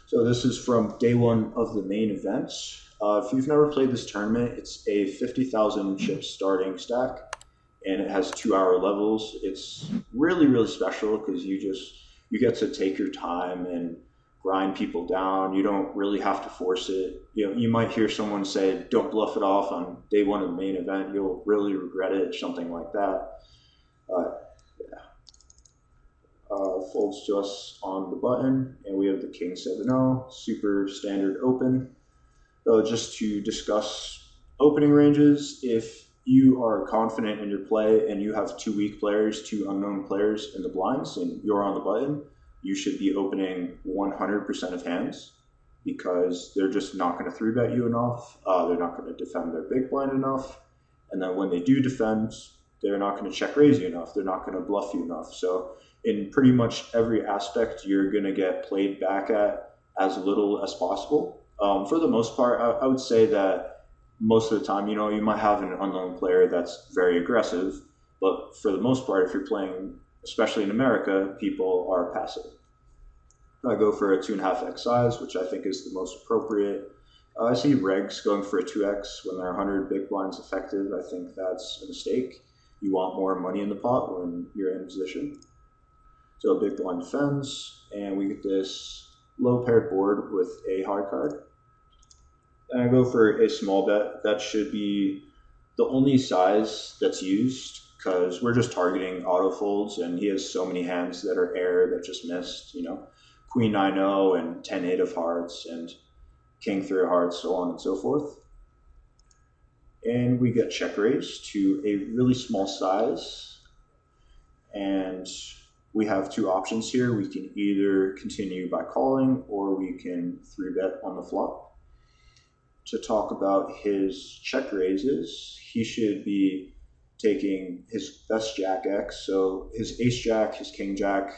So this is from day one of the main event. If you've never played this tournament, it's a 50,000 chip starting stack, and it has 2 hour levels. It's really really special because you get to take your time and grind people down. You don't really have to force it. You might hear someone say, "Don't bluff it off on day one of the main event. You'll really regret it," something like that. Uh, folds to us on the button, and we have the King 7-0, super standard open. Just to discuss opening ranges, if you are confident in your play and you have two weak players, two unknown players in the blinds, and you're on the button, you should be opening 100% of hands because they're just not going to three bet you enough. They're not going to defend their big blind enough. And then when they do defend, they're not going to check raise you enough. They're not going to bluff you enough. So in pretty much every aspect, you're going to get played back at as little as possible. For the most part, I would say that most of the time, you might have an unknown player that's very aggressive, but for the most part, if you're playing, especially in America, people are passive. I go for a 2.5x size, which I think is the most appropriate. I see regs going for a 2x when they're 100 big blinds effective. I think that's a mistake. You want more money in the pot when you're in position. So a big blind defends, and we get this low paired board with a high card. And I go for a small bet. That should be the only size that's used because we're just targeting auto folds, and he has so many hands that are air that just missed. Queen 9-0 and 10-8 of hearts and King 3 of hearts, so on and so forth. And we get check raise to a really small size, and we have two options here. We can either continue by calling or we can 3-bet on the flop. To talk about his check raises, he should be taking his best Jack X. So his Ace Jack, his King Jack,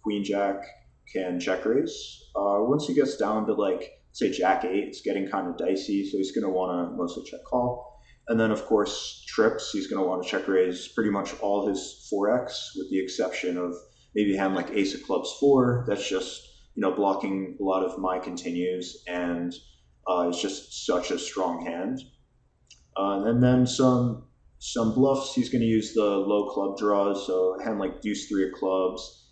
Queen Jack can check raise. Once he gets down to like say Jack 8, it's getting kind of dicey, so he's going to want to mostly check call. And then of course trips, he's going to want to check raise pretty much all his 4x, with the exception of maybe a hand like Ace of Clubs 4. That's just blocking a lot of my continues, and it's just such a strong hand. And then some bluffs. He's going to use the low club draws, so a hand like Deuce 3 of clubs,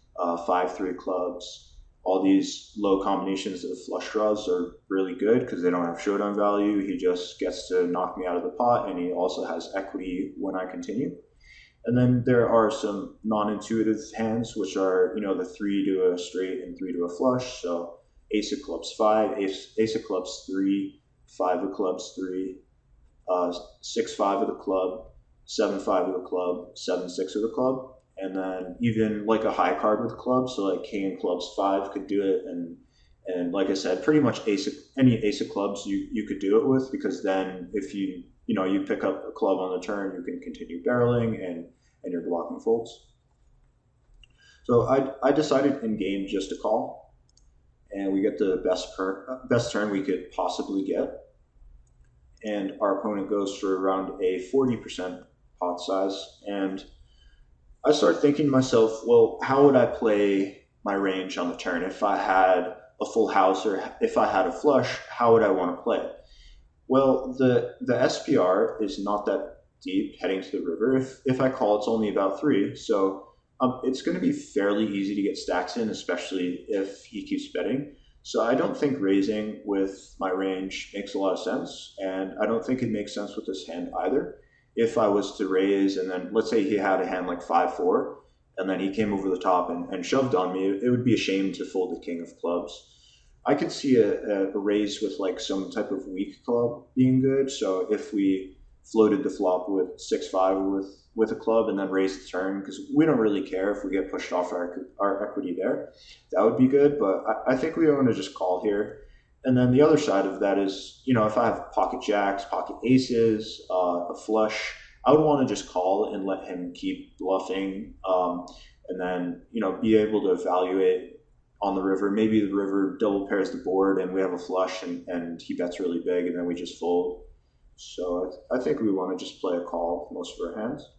5 3 of clubs. All these low combinations of flush draws are really good because they don't have showdown value. He just gets to knock me out of the pot, and he also has equity when I continue. And then there are some non-intuitive hands, which are the 3 to a straight and 3 to a flush. So Ace of Clubs 5, Ace of Clubs 3, 5 of Clubs 3, 6-5 of the club, 7-5 of the club, 7-6 of the club, and then even like a high card with clubs, so like King of Clubs 5 could do it, and like I said, pretty much any Ace of Clubs you could do it with, because then if you pick up a club on the turn, you can continue barreling and you're blocking folds. So I decided in game just to call, and we get the best turn we could possibly get, and our opponent goes for around a 40% pot size. And I start thinking to myself, well, how would I play my range on the turn? If I had a full house or if I had a flush, how would I want to play it? Well, the SPR is not that deep heading to the river. If I call, it's only about 3. So it's going to be fairly easy to get stacks in, especially if he keeps betting. So I don't think raising with my range makes a lot of sense, and I don't think it makes sense with this hand either. If I was to raise, and then let's say he had a hand like 5-4, and then he came over the top and shoved on me, it would be a shame to fold the King of Clubs. I could see a raise with like some type of weak club being good. So if we floated the flop with 6-5 with a club and then raised the turn, because we don't really care if we get pushed off our equity there, that would be good. But I think we want to just call here. And then the other side of that is, if I have pocket jacks, pocket aces, a flush, I would want to just call and let him keep bluffing, and then be able to evaluate on the river. Maybe the river double pairs the board and we have a flush, and he bets really big, and then we just fold. So I think we want to just play a call most of our hands.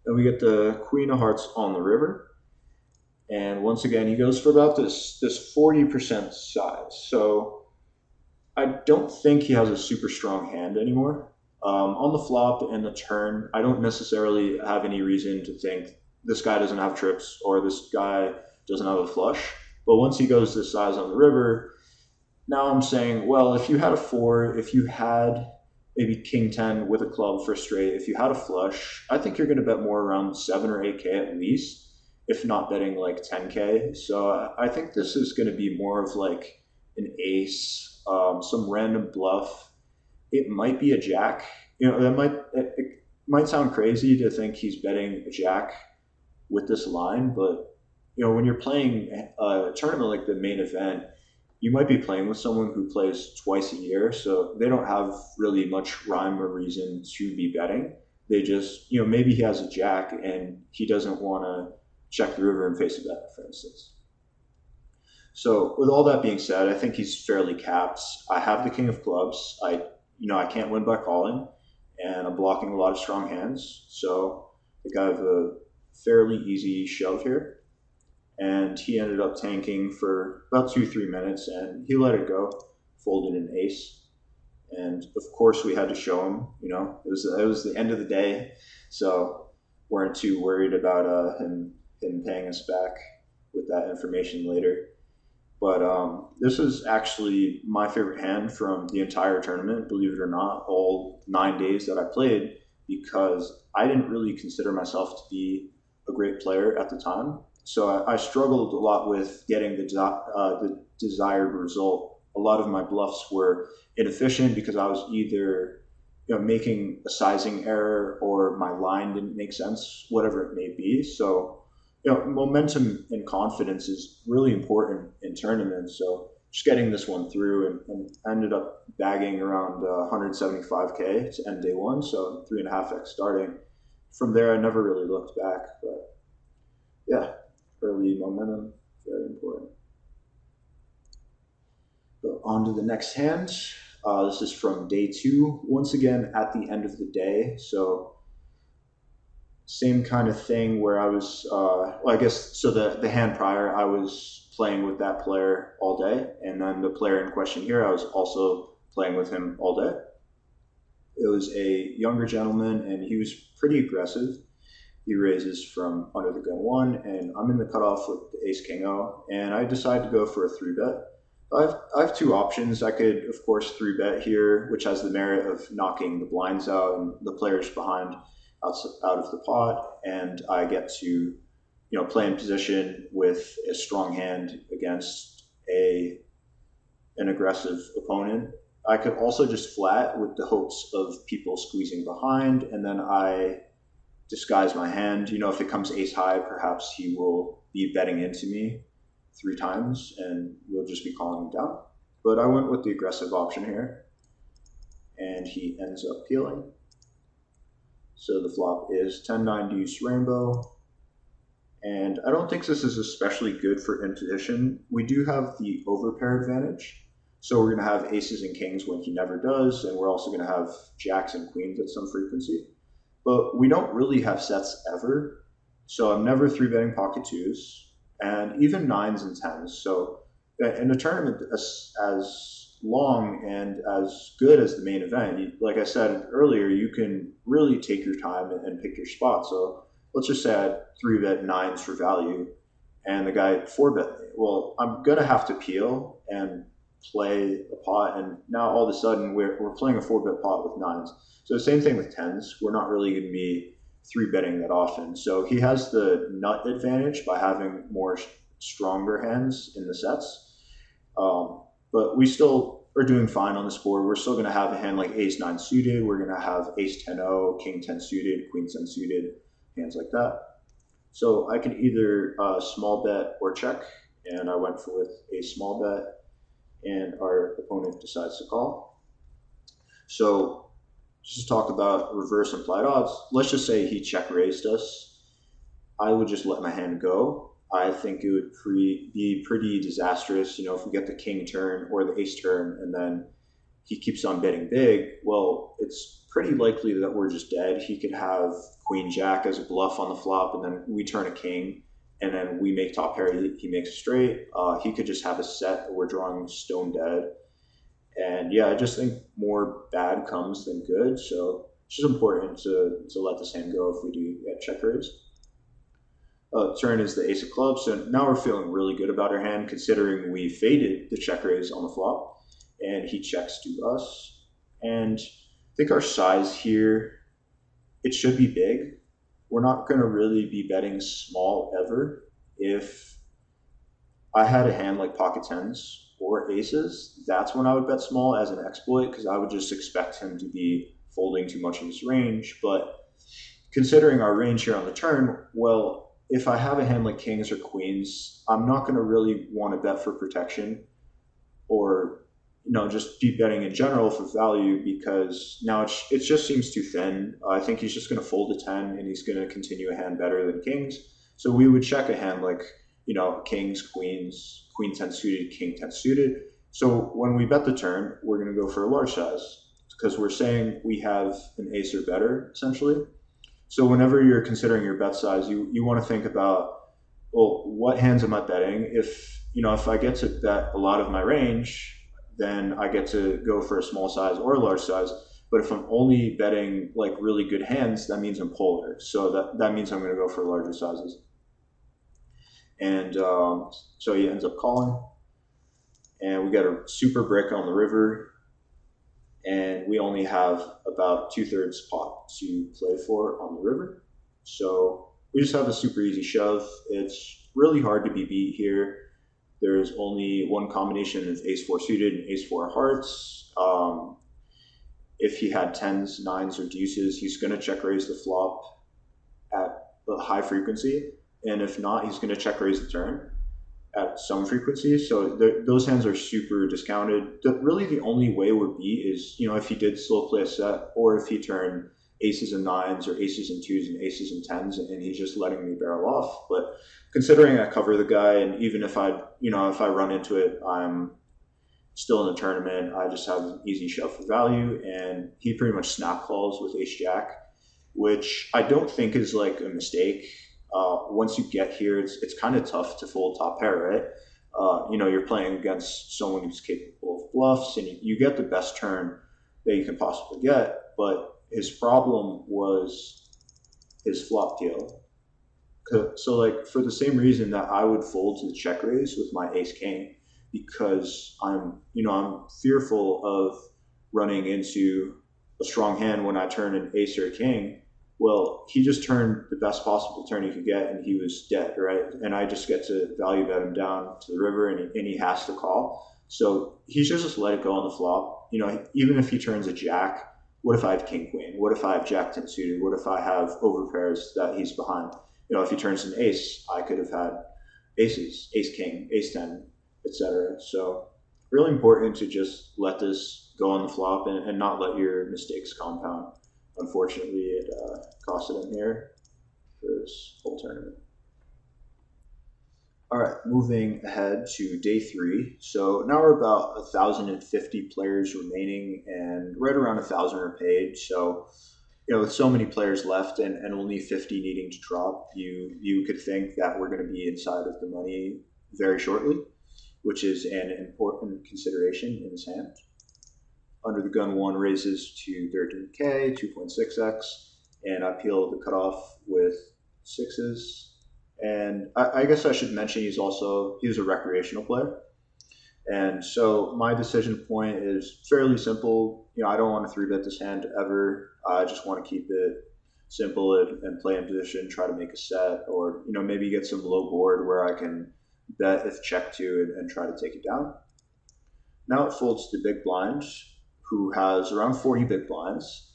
Then we get the Queen of Hearts on the river. And once again, he goes for about this 40% size. So I don't think he has a super strong hand anymore. On the flop and the turn, I don't necessarily have any reason to think this guy doesn't have trips or this guy doesn't have a flush. But once he goes this size on the river, now I'm saying, well, if you had a four, if you had maybe king 10 with a club for straight, if you had a flush, I think you're going to bet more around 7 or 8K at least, if not betting like 10K. So I think this is going to be more of like an ace, some random bluff. It might be a jack. It might sound crazy to think he's betting a jack with this line, but when you're playing a tournament like the main event, you might be playing with someone who plays twice a year, so they don't have really much rhyme or reason to be betting. They just, maybe he has a jack and he doesn't want to check the river and face a bet, for instance. So with all that being said, I think he's fairly capped. I have the king of clubs. I can't win by calling, and I'm blocking a lot of strong hands. So I think I have a fairly easy shove here. And he ended up tanking for about 2-3 minutes, and he let it go, folded an ace. And of course, we had to show him. It was the end of the day, so weren't too worried about him paying us back with that information later. But this is actually my favorite hand from the entire tournament, believe it or not, all 9 days that I played, because I didn't really consider myself to be a great player at the time. So I struggled a lot with getting the desired result. A lot of my bluffs were inefficient because I was either making a sizing error or my line didn't make sense, whatever it may be. So momentum and confidence is really important in tournaments. So just getting this one through and ended up bagging around 175K to end day one. So 3.5x starting. From there, I never really looked back. But yeah, early momentum, very important. So on to the next hand. This is from day two. Once again, at the end of the day. So same kind of thing where I was, I guess, so the hand prior, I was playing with that player all day. And then the player in question here, I was also playing with him all day. It was a younger gentleman, and he was pretty aggressive. He raises from under the gun one, and I'm in the cutoff with the ace king o, and I decide to go for a 3-bet. I have two options. I could, of course, 3-bet here, which has the merit of knocking the blinds out and the players behind out of the pot, and I get to play in position with a strong hand against an aggressive opponent. I could also just flat with the hopes of people squeezing behind, and then I disguise my hand. If it comes ace high, perhaps he will be betting into me 3 times and we'll just be calling him down. But I went with the aggressive option here, and he ends up peeling. So the flop is 10-9 deuce rainbow. And I don't think this is especially good for in position. We do have the overpair advantage. So we're going to have aces and kings when he never does, and we're also going to have jacks and queens at some frequency. But we don't really have sets ever. So I'm never 3-betting pocket twos, and even 9s and 10s. So in a tournament as long and as good as the main event, like I said earlier, you can really take your time and pick your spot. So let's just say I 3-bet 9s for value, and the guy 4-bet me. Well, I'm going to have to peel and play a pot, and now all of a sudden we're playing a 4-bet pot with 9s. So the same thing with 10s. We're not really going to be 3-betting that often. So he has the nut advantage by having more stronger hands in the sets. But we still are doing fine on this board. We're still going to have a hand like ace-9 suited. We're going to have ace-10-0, king-10 suited, queen-10 suited, hands like that. So I can either small bet or check, and I went with a small bet, and our opponent decides to call. So just talk about reverse implied odds. Let's just say he check raised us. I would just let my hand go. I think it would be pretty disastrous, if we get the king turn or the ace turn and then he keeps on betting big. Well, it's pretty likely that we're just dead. He could have queen jack as a bluff on the flop, and then we turn a king and then we make top pair, he makes a straight. He could just have a set, we're drawing stone dead. And yeah, I just think more bad comes than good. So it's just important to let this hand go if we do get check raise. Turn is the ace of clubs. So now we're feeling really good about our hand, considering we faded the check raise on the flop, and he checks to us. And I think our size here, it should be big. We're not going to really be betting small ever. If I had a hand like pocket tens or aces, that's when I would bet small as an exploit, because I would just expect him to be folding too much of his range. But considering our range here on the turn, well, if I have a hand like kings or queens, I'm not going to really want to bet for protection, or just deep betting in general for value, because now it just seems too thin. I think he's just going to fold a 10 and he's going to continue a hand better than kings. So we would check a hand like, kings, queens, queen 10 suited, king 10 suited. So when we bet the turn, we're going to go for a large size, because we're saying we have an ace or better, essentially. So whenever you're considering your bet size, you want to think about, well, what hands am I betting? If I get to bet a lot of my range, then I get to go for a small size or a large size. But if I'm only betting like really good hands, that means I'm polar. So that means I'm going to go for larger sizes. And so he ends up calling. And we got a super brick on the river. And we only have about 2/3 pot to play for on the river. So we just have a super easy shove. It's really hard to be beat here. There's only one combination of ace-4 suited and ace-4 hearts. If he had tens, nines, or deuces, he's going to check raise the flop at a high frequency. And if not, he's going to check raise the turn at some frequency. So those hands are super discounted. Really the only way we're beat is, if he did slow play a set, or if he turned aces and nines or aces and twos and aces and tens, and he's just letting me barrel off. But considering I cover the guy, and even if I run into it, I'm still in the tournament, I just have an easy shove for value, and he pretty much snap calls with ace jack, which I don't think is like a mistake. Once you get here, it's kind of tough to fold top pair, right? You're playing against someone who's capable of bluffs, and you get the best turn that you can possibly get. But his problem was his flop deal. So like, for the same reason that I would fold to the check raise with my ace king, because I'm fearful of running into a strong hand when I turn an ace or a king. Well, he just turned the best possible turn he could get, and he was dead, right? And I just get to value bet him down to the river, and he has to call. So he should just let it go on the flop. Even if he turns a jack, what if I have king queen? What if I have jack 10 suited? What if I have overpairs that he's behind? If he turns an ace, I could have had aces, ace king, ace 10, etc. So really important to just let this go on the flop and not let your mistakes compound. Unfortunately, it costed him here for this whole tournament. All right, moving ahead to day 3. So now we're about 1,050 players remaining, and right around 1,000 are paid. So, with so many players left and only 50 needing to drop, you could think that we're going to be inside of the money very shortly, which is an important consideration in this hand. Under the gun 1 raises to 13K, 2.6x, and I peel the cutoff with 6s. And I guess I should mention he was a recreational player. And so my decision point is fairly simple. I don't want to 3-bet this hand ever. I just want to keep it simple and play in position, try to make a set, or maybe get some low board where I can bet if check to and try to take it down. Now it folds to big blind, who has around 40 big blinds.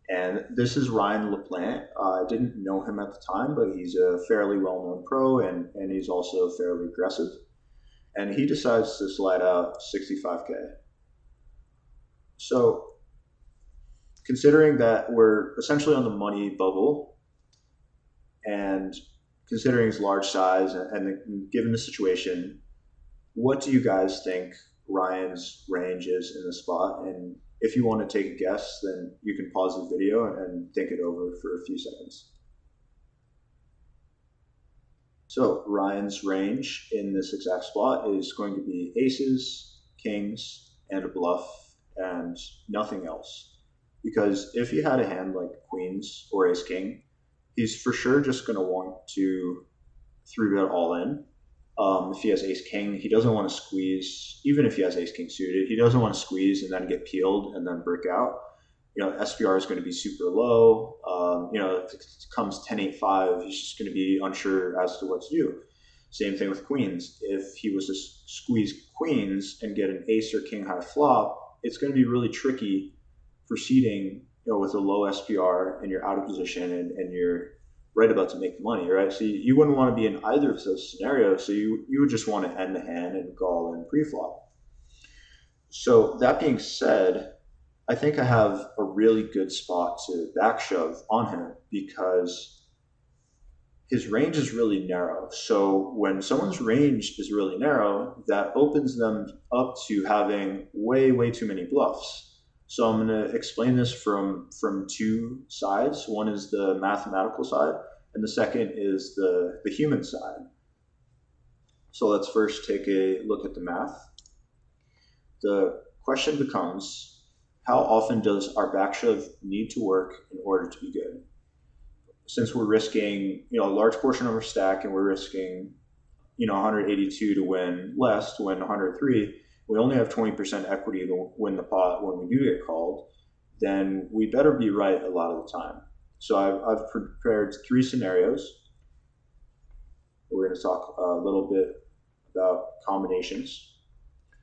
And this is Ryan LaPlante. I didn't know him at the time, but he's a fairly well-known pro, and he's also fairly aggressive. And he decides to slide out 65K. So considering that we're essentially on the money bubble, and considering his large size and given the situation, what do you guys think Ryan's range is in the spot? And if you want to take a guess, then you can pause the video and think it over for a few seconds. So Ryan's range in this exact spot is going to be aces, kings, and a bluff, and nothing else. Because if he had a hand like queens or ace king, he's for sure just going to want to three bet all in. If he has ace king, he doesn't want to squeeze. Even if he has ace king suited, he doesn't want to squeeze and then get peeled and then brick out. SPR is going to be super low. If it comes 10-8-5, he's just going to be unsure as to what to do. Same thing with queens. If he was to squeeze queens and get an ace or king high flop, it's going to be really tricky proceeding with a low SPR and you're out of position and you're right about to make the money, right? So you wouldn't want to be in either of those scenarios. So you would just want to end the hand and go all in pre-flop. So that being said, I think I have a really good spot to back shove on him because his range is really narrow. So when someone's range is really narrow, that opens them up to having way, way too many bluffs. So I'm going to explain this from two sides. One is the mathematical side, and the second is the human side. So let's first take a look at the math. The question becomes, how often does our back shove need to work in order to be good? Since we're risking, a large portion of our stack and we're risking, 182 to win less, to win 103, we only have 20% equity to win the pot when we do get called, then we better be right a lot of the time. So I've prepared three scenarios. We're going to talk a little bit about combinations.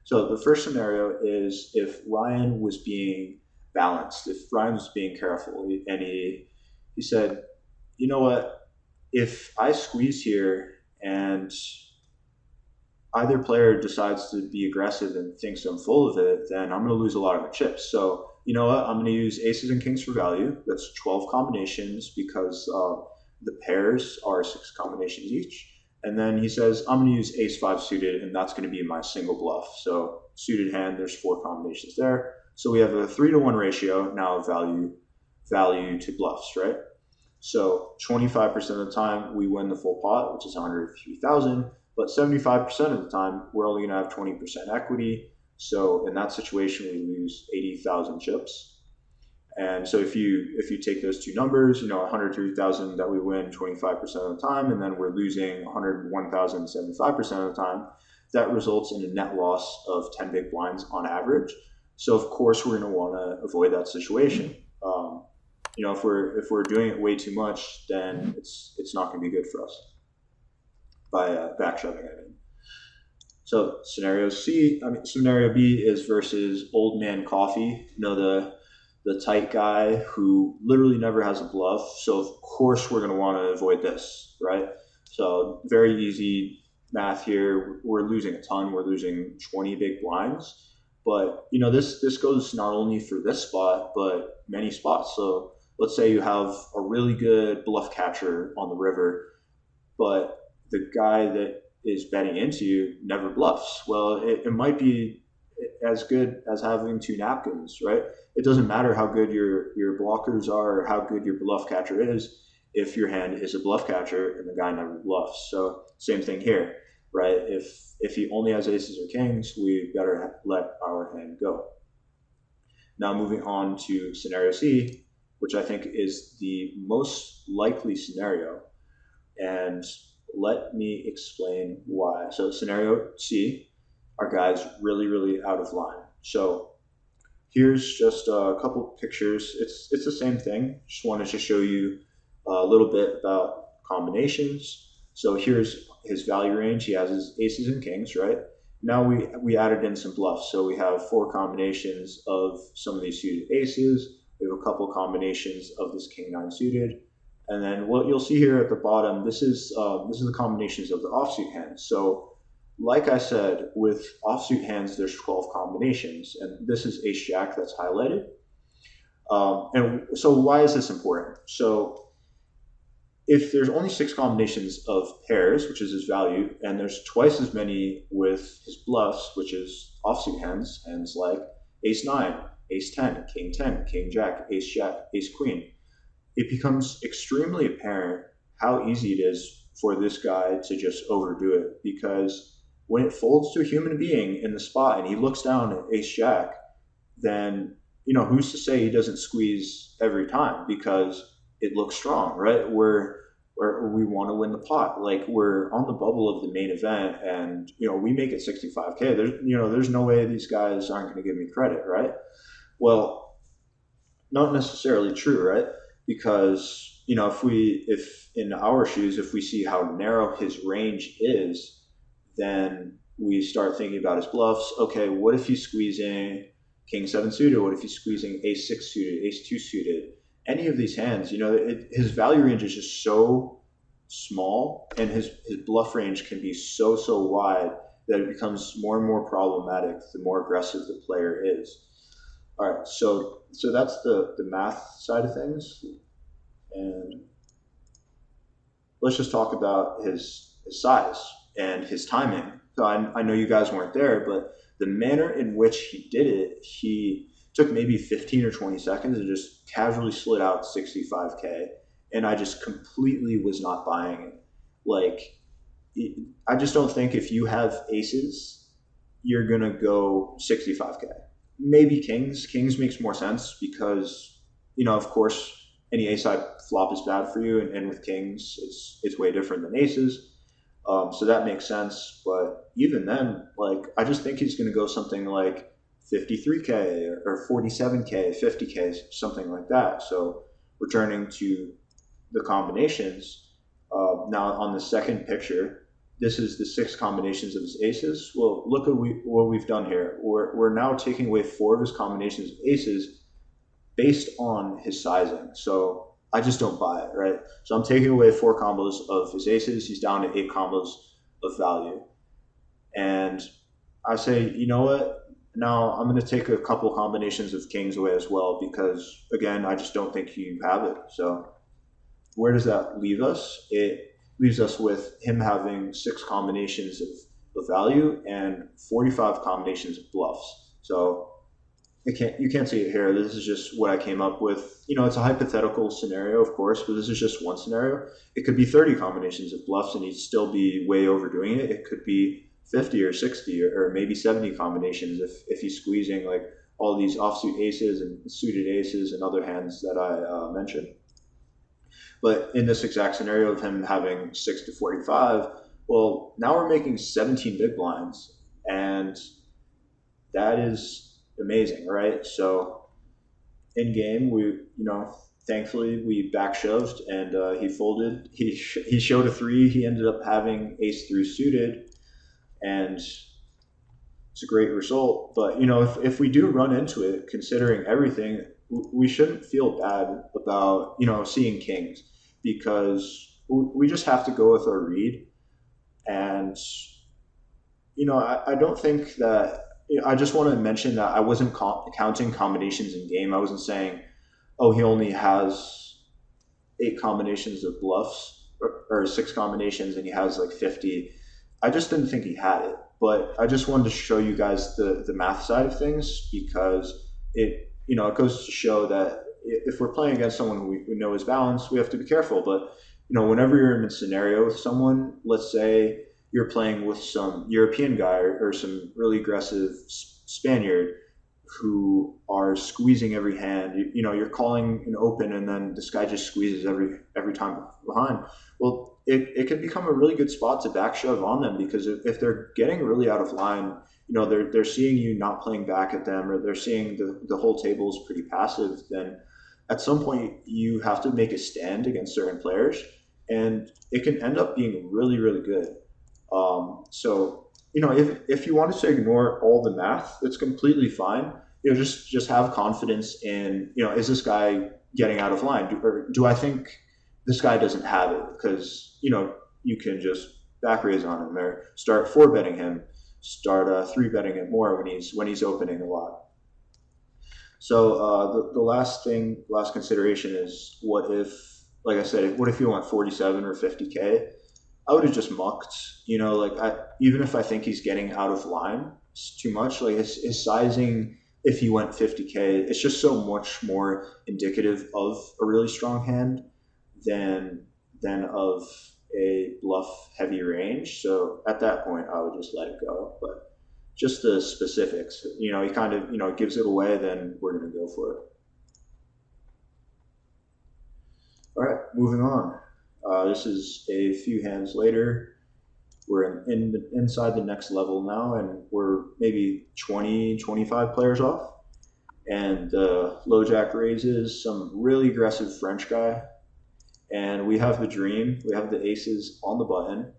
So the first scenario is if Ryan was being balanced, if Ryan was being careful, and he said, you know what, if I squeeze here and either player decides to be aggressive and thinks I'm full of it, then I'm going to lose a lot of my chips. So you know what, I'm going to use aces and kings for value. That's 12 combinations because the pairs are 6 combinations each. And then he says, I'm going to use ace-5 suited, and that's going to be my single bluff. So suited hand, there's 4 combinations there. So we have a 3-to-1 ratio now of value to bluffs, right? So 25% of the time we win the full pot, which is 103,000, but 75% of the time we're only going to have 20% equity. So in that situation, we lose 80,000 chips. And so if you take those two numbers, 103,000 that we win 25% of the time, and then we're losing 101,000 75% of the time, that results in a net loss of 10 big blinds on average. So of course we're going to want to avoid that situation. If we're doing it way too much, then it's not going to be good for us. By back shoving, I mean. So scenario B is versus old man coffee. The tight guy who literally never has a bluff. So of course we're going to want to avoid this, right? So very easy math here. We're losing a ton. We're losing 20 big blinds. But this goes not only for this spot, but many spots. So let's say you have a really good bluff catcher on the river, but the guy that is betting into you never bluffs. Well, it might be as good as having 2 napkins, right? It doesn't matter how good your blockers are or how good your bluff catcher is if your hand is a bluff catcher and the guy never bluffs. So same thing here, right? If he only has aces or kings, we better let our hand go. Now moving on to scenario C, which I think is the most likely scenario. And let me explain why. So scenario C, our guy's really, really out of line. So here's just a couple pictures. It's the same thing. Just wanted to show you a little bit about combinations. So here's his value range. He has his aces and kings, right? Now we added in some bluffs. So we have 4 combinations of some of these suited aces. We have a couple combinations of this king-9 suited. And then what you'll see here at the bottom, this is the combinations of the offsuit hands. So like I said, with offsuit hands, there's 12 combinations, and this is ace-jack that's highlighted. And so why is this important? So if there's only 6 combinations of pairs, which is his value, and there's twice as many with his bluffs, which is offsuit hands like ace-9, ace-10, king-10, king-jack, ace-jack, ace-queen, it becomes extremely apparent how easy it is for this guy to just overdo it, because when it folds to a human being in the spot and he looks down at ace jack, then who's to say he doesn't squeeze every time because it looks strong, right? We want to win the pot. Like, we're on the bubble of the main event, and we make it 65K. There's no way these guys aren't going to give me credit, right? Well, not necessarily true, right? Because if in our shoes, if we see how narrow his range is, then we start thinking about his bluffs. Okay, what if he's squeezing king seven suited? What if he's squeezing ace six suited, ace two suited? Any of these hands, his value range is just so small, and his bluff range can be so wide that it becomes more and more problematic the more aggressive the player is. All right, so that's the math side of things, and let's just talk about his size and his timing. So I know you guys weren't there, but the manner in which he did it, he took maybe 15 or 20 seconds and just casually slid out 65K, and I just completely was not buying it. Like, I just don't think if you have aces, you're gonna go 65K. Maybe kings. Kings makes more sense because, of course, any ace side flop is bad for you, and with kings, it's way different than aces. So that makes sense. But even then, like, I just think he's going to go something like 53K or 47K, 50K, something like that. So returning to the combinations, now on the second picture, this is the 6 combinations of his aces. Well, look at what we've done here. We're now taking away 4 of his combinations of aces based on his sizing. So I just don't buy it, right? So I'm taking away 4 combos of his aces. He's down to 8 combos of value. And I say, you know what? Now I'm going to take a couple combinations of kings away as well, because, again, I just don't think you have it. So where does that leave us? It leaves us with him having 6 combinations of value and 45 combinations of bluffs. So you can't see it here. This is just what I came up with. It's a hypothetical scenario, of course, but this is just one scenario. It could be 30 combinations of bluffs and he'd still be way overdoing it. It could be 50 or 60 or maybe 70 combinations if he's squeezing like all these offsuit aces and suited aces and other hands that I mentioned. But in this exact scenario of him having 6 to 45, well, now we're making 17 big blinds, and that is amazing, right? So in game, we, thankfully we back shoved and he folded. He showed a 3. He ended up having ace 3 suited, and it's a great result. But if we do run into it, considering everything, we shouldn't feel bad about seeing kings, because we just have to go with our read. And I don't think that, I just want to mention that I wasn't counting combinations in game. I wasn't saying, oh, he only has 8 combinations of bluffs or 6 combinations and he has like 50. I just didn't think he had it. But I just wanted to show you guys the math side of things, because it goes to show that if we're playing against someone who we know is balanced, we have to be careful. But whenever you're in a scenario with someone, let's say you're playing with some European guy or some really aggressive Spaniard who are squeezing every hand, you're calling an open and then this guy just squeezes every time behind. Well, it can become a really good spot to back shove on them, because if they're getting really out of line, they're seeing you not playing back at them, or they're seeing the whole table is pretty passive, then at some point you have to make a stand against certain players, and it can end up being really, really good. So if you wanted to ignore all the math, it's completely fine. Just have confidence in, is this guy getting out of line? Or do I think this guy doesn't have it? Because, you can just back raise on him, or start 4-betting him, start 3-betting him more when he's opening a lot. So the last consideration is, what if, like I said, what if you want 47 or 50K? I would have just mucked, even if I think he's getting out of line too much, like his sizing, if he went 50K, it's just so much more indicative of a really strong hand than of a bluff heavy range. So at that point, I would just let it go. But just the specifics, he kind of, gives it away, then we're going to go for it. All right, moving on. This is a few hands later. We're inside the next level now, and we're maybe 20, 25 players off. And the low jack raises some really aggressive French guy. And we have the dream. We have the aces on the button.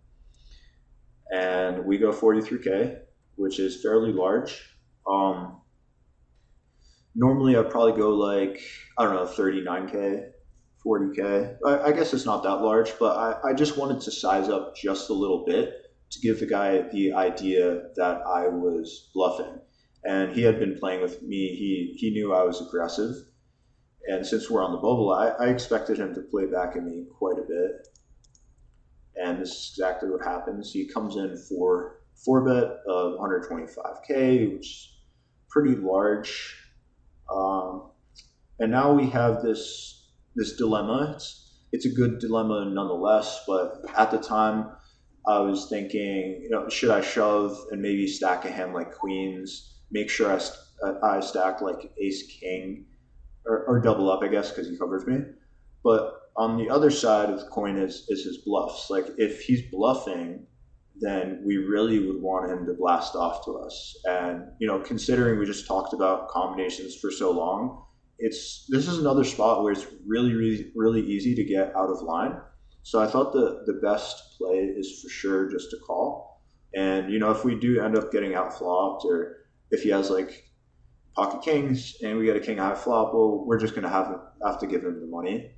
And we go 43K, which is fairly large. Normally, I'd probably go like, I don't know, 39K, 40K. I guess it's not that large, but I just wanted to size up just a little bit to give the guy the idea that I was bluffing. And he had been playing with me. He knew I was aggressive. And since we're on the bubble, I expected him to play back at me quite a bit. And this is exactly what happens. He comes in for 4-bet of 125K, which is pretty large. And now we have this dilemma. It's a good dilemma nonetheless, but at the time I was thinking, should I shove and maybe stack a hand like queens, make sure I stack like ace king, or double up, I guess, because he covers me. But on the other side of the coin is his bluffs. Like if he's bluffing, then we really would want him to blast off to us. And considering we just talked about combinations for so long, this is another spot where it's really, really, really easy to get out of line. So I thought the best play is for sure just to call. And if we do end up getting out flopped, or if he has like pocket kings and we get a king high flop, well, we're just gonna have to give him the money.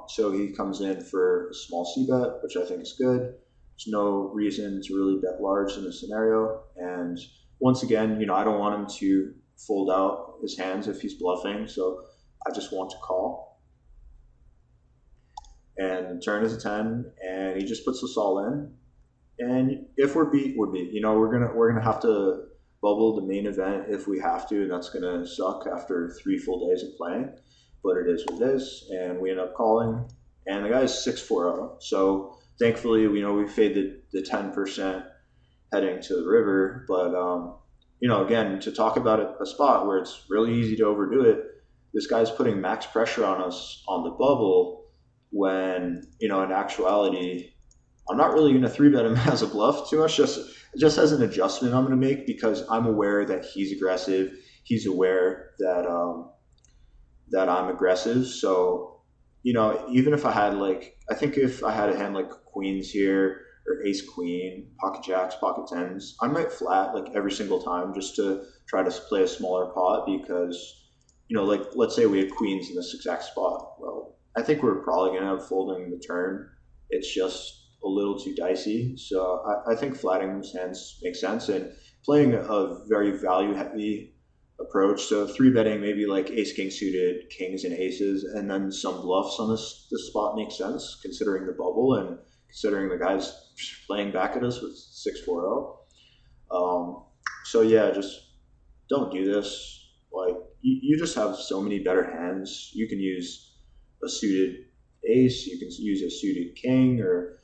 So he comes in for a small c bet, which I think is good. There's no reason to really bet large in this scenario. And once again, I don't want him to fold out his hands if he's bluffing, so I just want to call. And the turn is a 10, and he just puts us all in. And if we're beat, we're beat. We're gonna have to bubble the main event if we have to, and that's gonna suck after 3 full days of playing. But it is what it is, and we end up calling. And the guy is 6-4-0. So thankfully, we faded the 10% heading to the river. But again, to talk about a spot where it's really easy to overdo it, this guy's putting max pressure on us on the bubble, when in actuality, I'm not really going to 3-bet him as a bluff too much, just as an adjustment I'm going to make, because I'm aware that he's aggressive. He's aware that I'm aggressive. So, even if I had I think if I had a hand like queens here, or ace queen, pocket jacks, pocket tens, I might flat every single time just to try to play a smaller pot, because, let's say we had queens in this exact spot. Well, I think we're probably going to end up folding the turn. It's just a little too dicey. So I think flatting those hands makes sense, and playing a very value heavy approach. So 3-betting maybe like ace king suited, kings and aces, and then some bluffs on this spot makes sense, considering the bubble and considering the guys playing back at us with 6-4-0. So yeah, just don't do this. You just have so many better hands. You can use a suited ace, you can use a suited king, or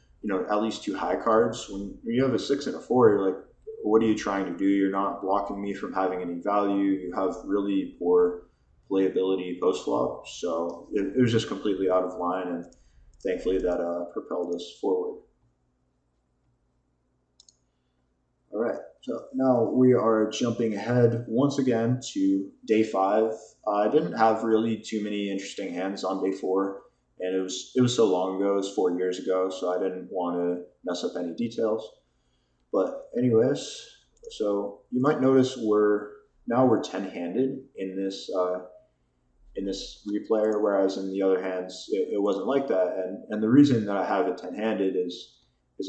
at least 2 high cards. When you have a 6 and a 4, you're like, what are you trying to do? You're not blocking me from having any value. You have really poor playability post flop. So it was just completely out of line, and thankfully that propelled us forward. All right, so now we are jumping ahead once again to day 5. I didn't have really too many interesting hands on day 4, and it was so long ago. It was 4 years ago, so I didn't want to mess up any details. But anyways, so you might notice we're 10-handed in this replayer, whereas in the other hands it wasn't like that. And the reason that I have it 10-handed is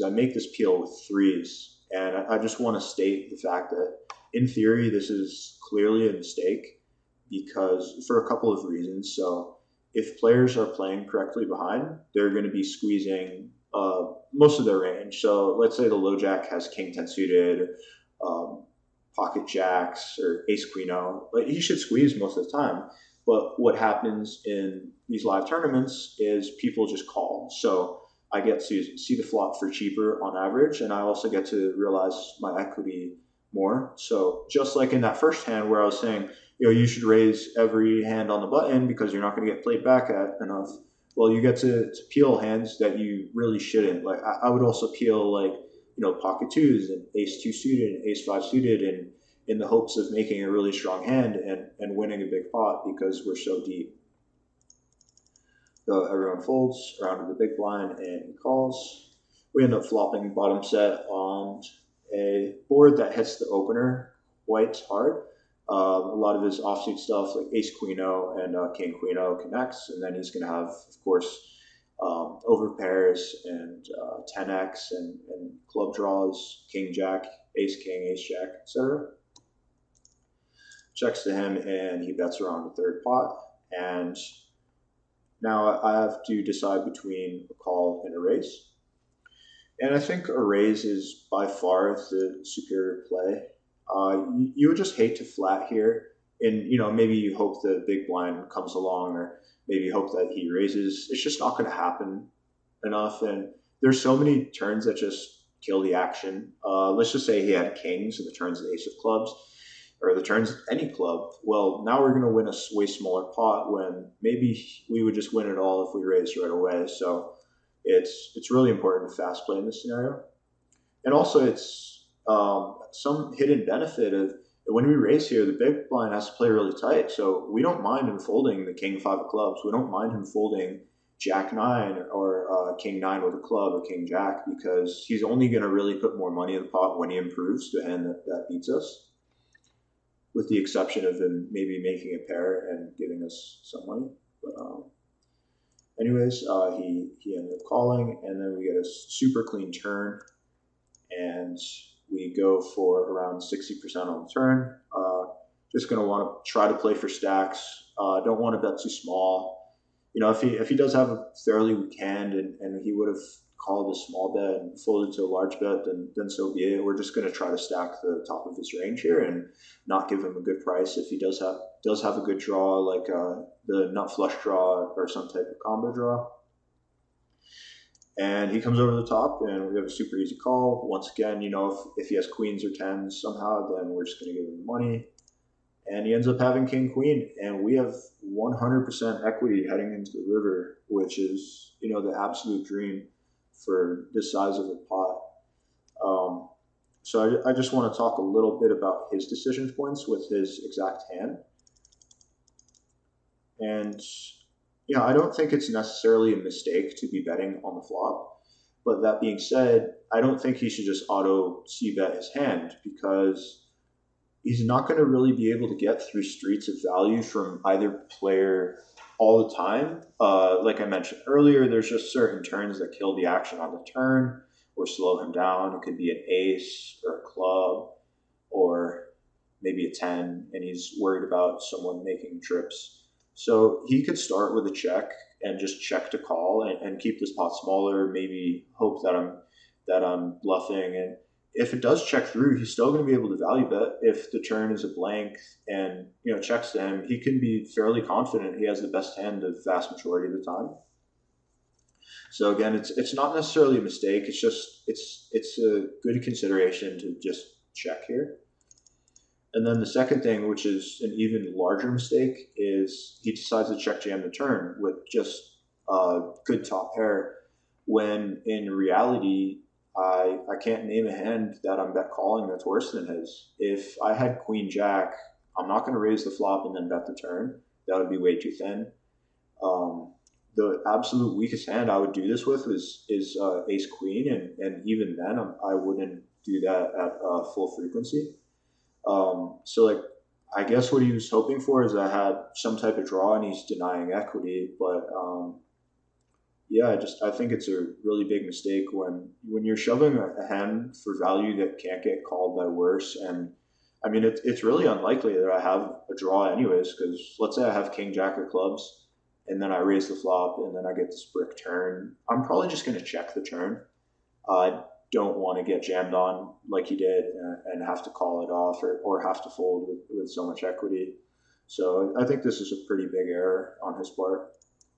I make this peel with 3s, and I just want to state the fact that in theory this is clearly a mistake, because for a couple of reasons. So if players are playing correctly behind, they're going to be squeezing most of their range. So let's say the low jack has king 10 suited, pocket jacks, or ace queen o. He should squeeze most of the time. But what happens in these live tournaments is people just call. So I get to see the flop for cheaper on average, and I also get to realize my equity more. So just like in that first hand where I was saying, you should raise every hand on the button because you're not going to get played back at enough. Well, you get to peel hands that you really shouldn't. Like I would also peel like, pocket twos and ace two suited and ace five suited, and in the hopes of making a really strong hand and winning a big pot because we're so deep. So everyone folds around to the big blind and calls. We end up flopping bottom set on a board that hits the opener quite hard. A lot of his offsuit stuff like ace queen o and king queen o connects, and then he's going to have, of course, over pairs and 10x and club draws, king jack, ace king, ace jack, etc. Checks to him, and he bets around the third pot. And now I have to decide between a call and a raise. And I think a raise is by far the superior play. You would just hate to flat here, and maybe you hope the big blind comes along, or maybe you hope that he raises. It's just not going to happen enough, and there's so many turns that just kill the action. Let's just say he had kings and the turns the ace of clubs, or the turns any club. Well, now we're going to win a way smaller pot when maybe we would just win it all if we raised right away. So it's really important to fast play in this scenario. And also it's some hidden benefit of when we raise here, the big blind has to play really tight. So we don't mind him folding the king five of clubs. We don't mind him folding jack nine or king nine with a club or king jack, because he's only going to really put more money in the pot when he improves to a hand that beats us, with the exception of him maybe making a pair and giving us some money. But anyways, he ended up calling, and then we get a super clean turn, and we go for around 60% on the turn. Just going to want to try to play for stacks. Don't want to bet too small. If he does have a fairly weak hand and he would have called a small bet and folded to a large bet, then so be it. We're just going to try to stack the top of his range here and not give him a good price if he does have a good draw, like the nut flush draw or some type of combo draw. And he comes over the top, and we have a super easy call. Once again, if he has queens or tens somehow, then we're just going to give him money. And he ends up having king queen, and we have 100% equity heading into the river, which is the absolute dream for this size of a pot. So I just want to talk a little bit about his decision points with his exact hand. And I don't think it's necessarily a mistake to be betting on the flop. But that being said, I don't think he should just auto c-bet his hand, because he's not going to really be able to get through streets of value from either player all the time. Like I mentioned earlier, there's just certain turns that kill the action on the turn or slow him down. It could be an ace or a club or maybe a 10, and he's worried about someone making trips. So he could start with a check and just check to call and keep this pot smaller, maybe hope that I'm bluffing. And if it does check through, he's still going to be able to value bet. If the turn is a blank and checks to him, he can be fairly confident he has the best hand the vast majority of the time. So again, it's not necessarily a mistake. It's just it's a good consideration to just check here. And then the second thing, which is an even larger mistake, is he decides to check jam the turn with just a good top pair, when in reality, I can't name a hand that I'm bet calling that's worse than his. If I had queen jack, I'm not going to raise the flop and then bet the turn. That would be way too thin. The absolute weakest hand I would do this with is ace queen, and even then I wouldn't do that at full frequency. So I guess what he was hoping for is I had some type of draw and he's denying equity, but yeah, I think it's a really big mistake when you're shoving a hand for value that can't get called by worse. And I mean, it's really unlikely that I have a draw anyways, because let's say I have king jack of clubs and then I raise the flop and then I get this brick turn. I'm probably just going to check the turn. I don't want to get jammed on like he did and have to call it off or have to fold with so much equity. So I think this is a pretty big error on his part.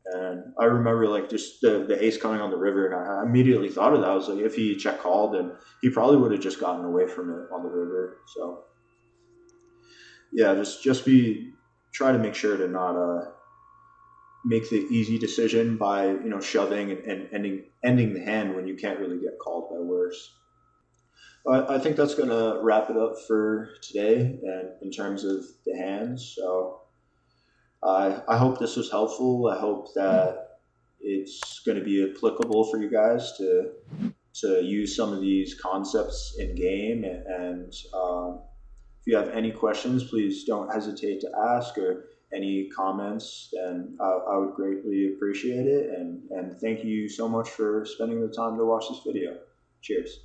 And I remember like just the ace coming on the river, and I immediately thought of that. I was like, if he check called, then he probably would have just gotten away from it on the river. So yeah, just be try to make sure to not make the easy decision by shoving and ending the hand when you can't really get called by worse. I think that's gonna wrap it up for today, and in terms of the hands. So I hope this was helpful. I hope that it's going to be applicable for you guys to use some of these concepts in game. And if you have any questions, please don't hesitate to ask, or any comments, then I would greatly appreciate it. And thank you so much for spending the time to watch this video. Cheers.